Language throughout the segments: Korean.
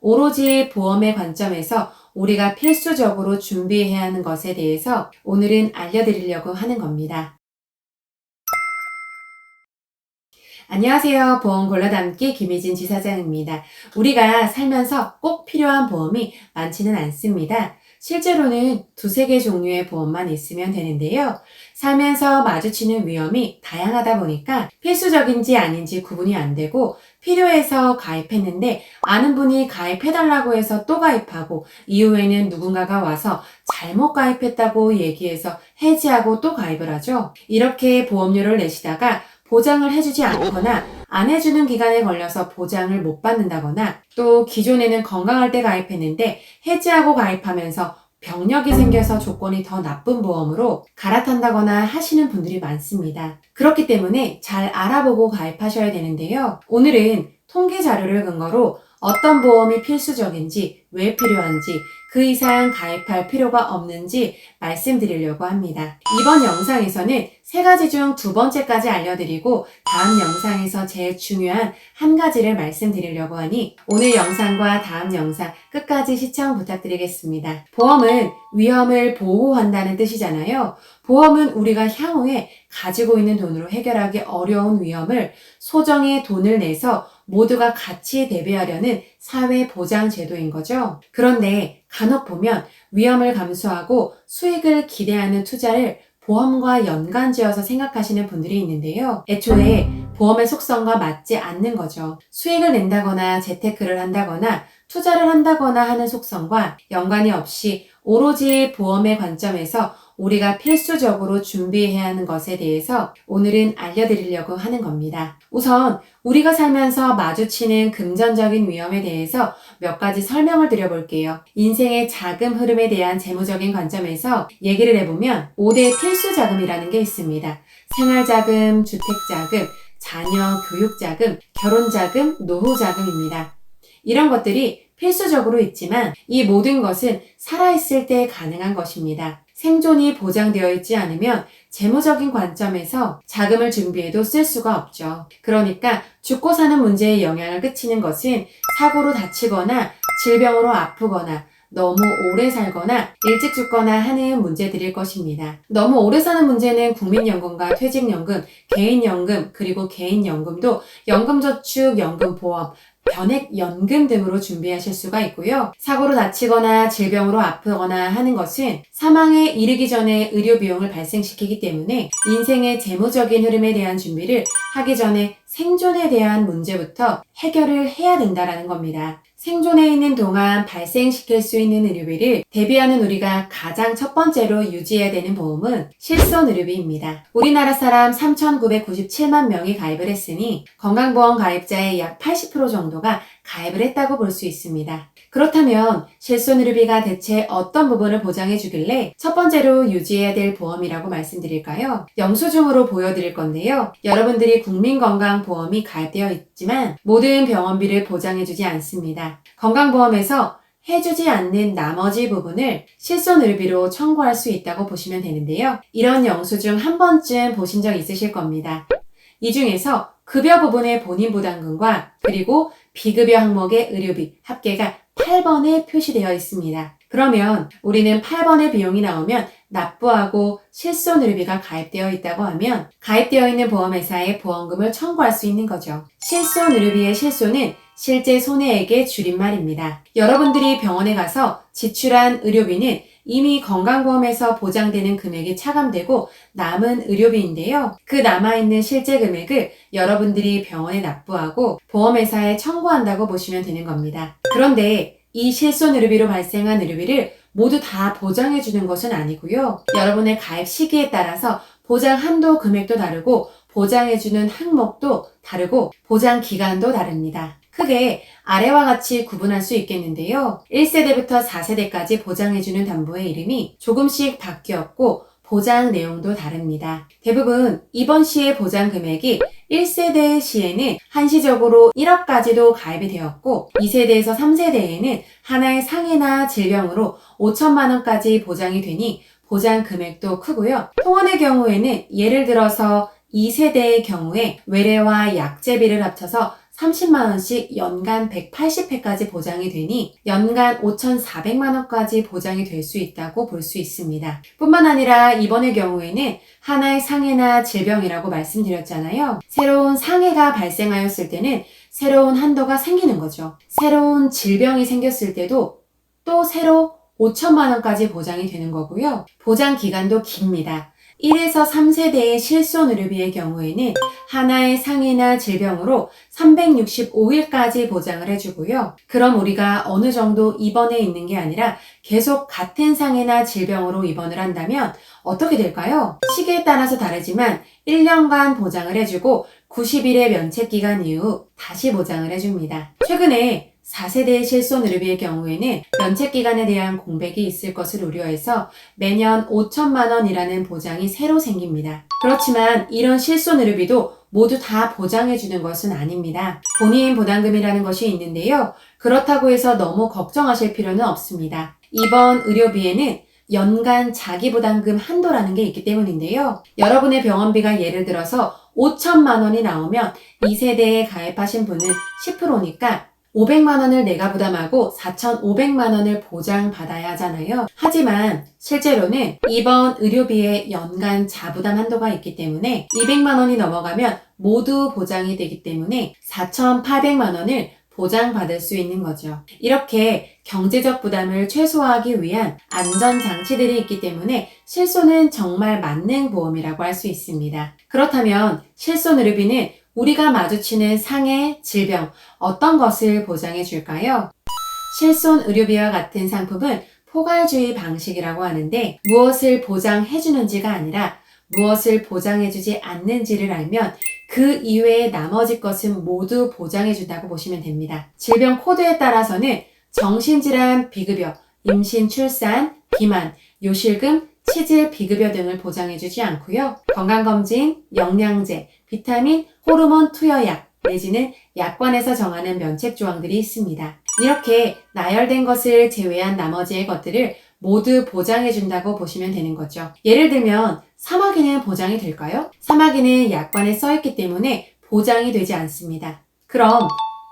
오로지 보험의 관점에서 우리가 필수적으로 준비해야 하는 것에 대해서 오늘은 알려드리려고 하는 겁니다. 안녕하세요. 보험 골라담기 김희진 지사장입니다. 우리가 살면서 꼭 필요한 보험이 많지는 않습니다. 실제로는 두세 개 종류의 보험만 있으면 되는데요. 살면서 마주치는 위험이 다양하다 보니까 필수적인지 아닌지 구분이 안 되고 필요해서 가입했는데 아는 분이 가입해달라고 해서 또 가입하고 이후에는 누군가가 와서 잘못 가입했다고 얘기해서 해지하고 또 가입을 하죠. 이렇게 보험료를 내시다가 보장을 해주지 않거나 안 해주는 기간에 걸려서 보장을 못 받는다거나 또 기존에는 건강할 때 가입했는데 해지하고 가입하면서 병력이 생겨서 조건이 더 나쁜 보험으로 갈아탄다거나 하시는 분들이 많습니다. 그렇기 때문에 잘 알아보고 가입하셔야 되는데요. 오늘은 통계 자료를 근거로 어떤 보험이 필수적인지, 왜 필요한지, 그 이상 가입할 필요가 없는지 말씀드리려고 합니다. 이번 영상에서는 세 가지 중 두 번째까지 알려드리고 다음 영상에서 제일 중요한 한 가지를 말씀드리려고 하니 오늘 영상과 다음 영상 끝까지 시청 부탁드리겠습니다. 보험은 위험을 보호한다는 뜻이잖아요. 보험은 우리가 향후에 가지고 있는 돈으로 해결하기 어려운 위험을 소정의 돈을 내서 모두가 같이 대비하려는 사회보장제도인 거죠. 그런데 간혹 보면 위험을 감수하고 수익을 기대하는 투자를 보험과 연관지어서 생각하시는 분들이 있는데요. 애초에 보험의 속성과 맞지 않는 거죠. 수익을 낸다거나 재테크를 한다거나 투자를 한다거나 하는 속성과 연관이 없이 오로지 보험의 관점에서 우리가 필수적으로 준비해야 하는 것에 대해서 오늘은 알려드리려고 하는 겁니다. 우선 우리가 살면서 마주치는 금전적인 위험에 대해서 몇 가지 설명을 드려볼게요. 인생의 자금 흐름에 대한 재무적인 관점에서 얘기를 해보면 5대 필수 자금이라는 게 있습니다. 생활자금, 주택자금, 자녀 교육자금, 결혼자금, 노후자금입니다. 이런 것들이 필수적으로 있지만 이 모든 것은 살아있을 때 가능한 것입니다. 생존이 보장되어 있지 않으면 재무적인 관점에서 자금을 준비해도 쓸 수가 없죠. 그러니까 죽고 사는 문제에 영향을 끼치는 것은 사고로 다치거나 질병으로 아프거나 너무 오래 살거나 일찍 죽거나 하는 문제들일 것입니다. 너무 오래 사는 문제는 국민연금과 퇴직연금, 개인연금, 그리고 개인연금도 연금저축, 연금보험, 변액연금 등으로 준비하실 수가 있고요. 사고로 다치거나 질병으로 아프거나 하는 것은 사망에 이르기 전에 의료비용을 발생시키기 때문에 인생의 재무적인 흐름에 대한 준비를 하기 전에 생존에 대한 문제부터 해결을 해야 된다는 겁니다. 생존해 있는 동안 발생시킬 수 있는 의료비를 대비하는 우리가 가장 첫 번째로 유지해야 되는 보험은 실손의료비입니다. 우리나라 사람 3,997만 명이 가입을 했으니 건강보험 가입자의 약 80% 정도가 가입을 했다고 볼 수 있습니다. 그렇다면 실손의료비가 대체 어떤 부분을 보장해 주길래 첫 번째로 유지해야 될 보험이라고 말씀드릴까요? 영수증으로 보여드릴 건데요. 여러분들이 국민건강보험이 가입되어 있지만 모든 병원비를 보장해 주지 않습니다. 건강보험에서 해주지 않는 나머지 부분을 실손의료비로 청구할 수 있다고 보시면 되는데요. 이런 영수증 한 번쯤 보신 적 있으실 겁니다. 이 중에서 급여 부분의 본인 부담금과 그리고 비급여 항목의 의료비 합계가 8번에 표시되어 있습니다. 그러면 우리는 8번의 비용이 나오면 납부하고 실손의료비가 가입되어 있다고 하면 가입되어 있는 보험회사에 보험금을 청구할 수 있는 거죠. 실손의료비의 실손은 실제 손해액의 줄임말입니다. 여러분들이 병원에 가서 지출한 의료비는 이미 건강보험에서 보장되는 금액이 차감되고 남은 의료비인데요. 그 남아있는 실제 금액을 여러분들이 병원에 납부하고 보험회사에 청구한다고 보시면 되는 겁니다. 그런데 이 실손의료비로 발생한 의료비를 모두 다 보장해주는 것은 아니고요. 여러분의 가입 시기에 따라서 보장 한도 금액도 다르고 보장해주는 항목도 다르고 보장 기간도 다릅니다. 크게 아래와 같이 구분할 수 있겠는데요. 1세대부터 4세대까지 보장해주는 담보의 이름이 조금씩 바뀌었고 보장 내용도 다릅니다. 대부분 이번 시의 보장 금액이 1세대 시에는 한시적으로 1억까지도 가입이 되었고 2세대에서 3세대에는 하나의 상해나 질병으로 5천만 원까지 보장이 되니 보장 금액도 크고요. 통원의 경우에는 예를 들어서 2세대의 경우에 외래와 약제비를 합쳐서 30만 원씩 연간 180회까지 보장이 되니 연간 5,400만 원까지 보장이 될 수 있다고 볼 수 있습니다. 뿐만 아니라 이번의 경우에는 하나의 상해나 질병이라고 말씀드렸잖아요. 새로운 상해가 발생하였을 때는 새로운 한도가 생기는 거죠. 새로운 질병이 생겼을 때도 또 새로 5천만 원까지 보장이 되는 거고요. 보장 기간도 깁니다. 1에서 3세대의 실손의료비의 경우에는 하나의 상해나 질병으로 365일까지 보장을 해주고요. 그럼 우리가 어느 정도 입원해 있는 게 아니라 계속 같은 상해나 질병으로 입원을 한다면 어떻게 될까요? 시기에 따라서 다르지만 1년간 보장을 해주고 90일의 면책기간 이후 다시 보장을 해줍니다. 최근에 4세대의 실손의료비의 경우에는 면책기간에 대한 공백이 있을 것을 우려해서 매년 5천만 원이라는 보장이 새로 생깁니다. 그렇지만 이런 실손의료비도 모두 다 보장해주는 것은 아닙니다. 본인 부담금이라는 것이 있는데요. 그렇다고 해서 너무 걱정하실 필요는 없습니다. 이번 의료비에는 연간 자기부담금 한도라는 게 있기 때문인데요. 여러분의 병원비가 예를 들어서 5천만 원이 나오면 2세대에 가입하신 분은 10%니까 500만 원을 내가 부담하고 4,500만 원을 보장받아야 하잖아요. 하지만 실제로는 이번 의료비에 연간 자부담 한도가 있기 때문에 200만 원이 넘어가면 모두 보장이 되기 때문에 4,800만 원을 보장받을 수 있는 거죠. 이렇게 경제적 부담을 최소화하기 위한 안전장치들이 있기 때문에 실손은 정말 만능 보험이라고 할 수 있습니다. 그렇다면 실손의료비는 우리가 마주치는 상해, 질병, 어떤 것을 보장해 줄까요? 실손의료비와 같은 상품은 포괄주의 방식이라고 하는데 무엇을 보장해 주는지가 아니라 무엇을 보장해 주지 않는지를 알면 그 이외의 나머지 것은 모두 보장해 준다고 보시면 됩니다. 질병 코드에 따라서는 정신질환 비급여, 임신, 출산, 비만, 요실금, 치질 비급여 등을 보장해주지 않고요. 건강검진, 영양제, 비타민, 호르몬 투여약 내지는 약관에서 정하는 면책 조항들이 있습니다. 이렇게 나열된 것을 제외한 나머지의 것들을 모두 보장해준다고 보시면 되는 거죠. 예를 들면 사마귀는 보장이 될까요? 사마귀는 약관에 써있기 때문에 보장이 되지 않습니다. 그럼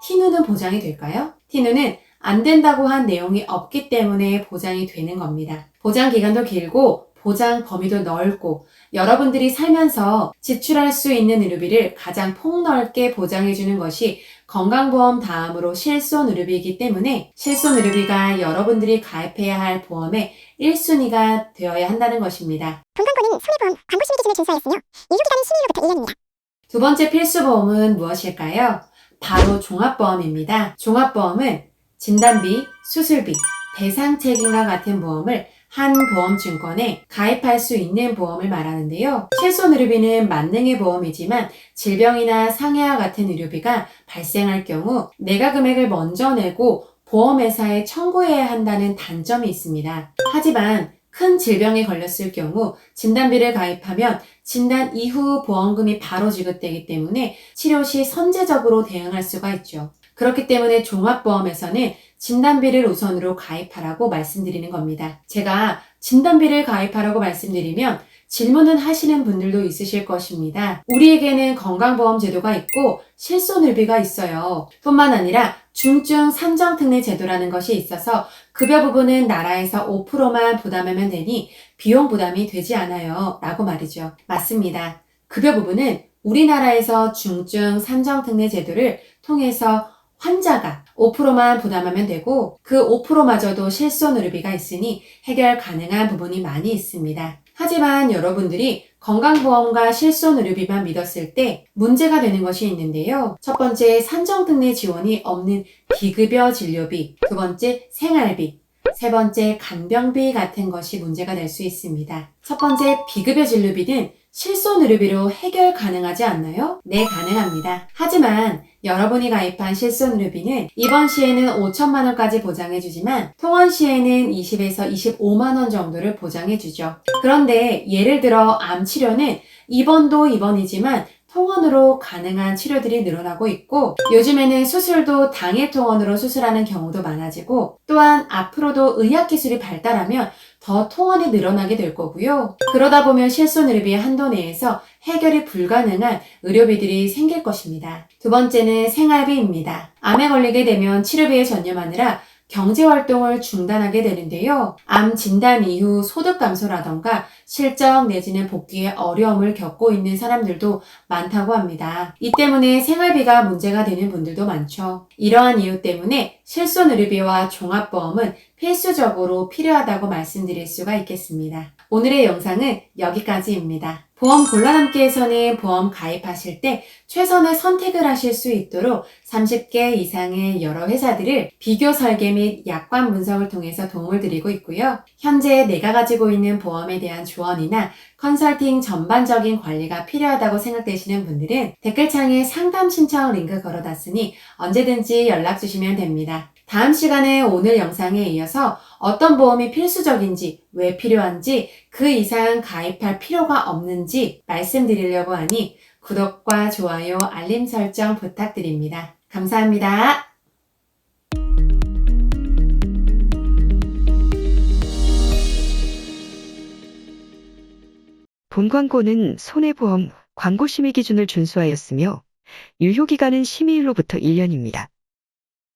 티누는 보장이 될까요? 티누는 안 된다고 한 내용이 없기 때문에 보장이 되는 겁니다. 보장 기간도 길고 보장 범위도 넓고 여러분들이 살면서 지출할 수 있는 의료비를 가장 폭넓게 보장해주는 것이 건강보험 다음으로 실손의료비이기 때문에 실손의료비가 여러분들이 가입해야 할 보험의 1순위가 되어야 한다는 것입니다. 건강보험은 손해보험 광고심의 기준을 준수하였으며 유효기간은 12일로부터 1년입니다. 두 번째 필수보험은 무엇일까요? 바로 종합보험입니다. 종합보험은 진단비, 수술비, 배상책임과 같은 보험을 한 보험증권에 가입할 수 있는 보험을 말하는데요. 실손의료비는 만능의 보험이지만 질병이나 상해와 같은 의료비가 발생할 경우 내가 금액을 먼저 내고 보험회사에 청구해야 한다는 단점이 있습니다. 하지만 큰 질병에 걸렸을 경우 진단비를 가입하면 진단 이후 보험금이 바로 지급되기 때문에 치료 시 선제적으로 대응할 수가 있죠. 그렇기 때문에 종합보험에서는 진단비를 우선으로 가입하라고 말씀드리는 겁니다. 제가 진단비를 가입하라고 말씀드리면 질문은 하시는 분들도 있으실 것입니다. 우리에게는 건강보험 제도가 있고 실손의료비가 있어요. 뿐만 아니라 중증 산정특례 제도라는 것이 있어서 급여 부분은 나라에서 5%만 부담하면 되니 비용 부담이 되지 않아요. 라고 말이죠. 맞습니다. 급여 부분은 우리나라에서 중증 산정특례 제도를 통해서 환자가 5%만 부담하면 되고 그 5%마저도 실손의료비가 있으니 해결 가능한 부분이 많이 있습니다. 하지만 여러분들이 건강보험과 실손의료비만 믿었을 때 문제가 되는 것이 있는데요. 첫 번째, 산정특례 지원이 없는 비급여 진료비, 두 번째, 생활비, 세 번째, 간병비 같은 것이 문제가 될 수 있습니다. 첫 번째, 비급여 진료비는 실손의료비로 해결 가능하지 않나요? 네, 가능합니다. 하지만 여러분이 가입한 실손의료비는 입원 시에는 5천만 원까지 보장해주지만 통원 시에는 20에서 25만 원 정도를 보장해주죠. 그런데 예를 들어 암 치료는 입원도 입원이지만 통원으로 가능한 치료들이 늘어나고 있고 요즘에는 수술도 당일 통원으로 수술하는 경우도 많아지고 또한 앞으로도 의학기술이 발달하면 더 통원이 늘어나게 될 거고요. 그러다 보면 실손의료비의 한도 내에서 해결이 불가능한 의료비들이 생길 것입니다. 두 번째는 생활비입니다. 암에 걸리게 되면 치료비에 전념하느라 경제활동을 중단하게 되는데요. 암 진단 이후 소득 감소라던가 실적 내지는 복귀에 어려움을 겪고 있는 사람들도 많다고 합니다. 이 때문에 생활비가 문제가 되는 분들도 많죠. 이러한 이유 때문에 실손의료비와 종합보험은 필수적으로 필요하다고 말씀드릴 수가 있겠습니다. 오늘의 영상은 여기까지입니다. 보험 골라담기에서는 보험 가입하실 때 최선의 선택을 하실 수 있도록 30개 이상의 여러 회사들을 비교 설계 및 약관 분석을 통해서 도움을 드리고 있고요. 현재 내가 가지고 있는 보험에 대한 조언이나 컨설팅 전반적인 관리가 필요하다고 생각되시는 분들은 댓글창에 상담 신청 링크 걸어놨으니 언제든지 연락 주시면 됩니다. 다음 시간에 오늘 영상에 이어서 어떤 보험이 필수적인지, 왜 필요한지, 그 이상 가입할 필요가 없는지 말씀드리려고 하니 구독과 좋아요, 알림 설정 부탁드립니다. 감사합니다. 본 광고는 손해보험 광고 심의 기준을 준수하였으며 유효기간은 심의일로부터 1년입니다.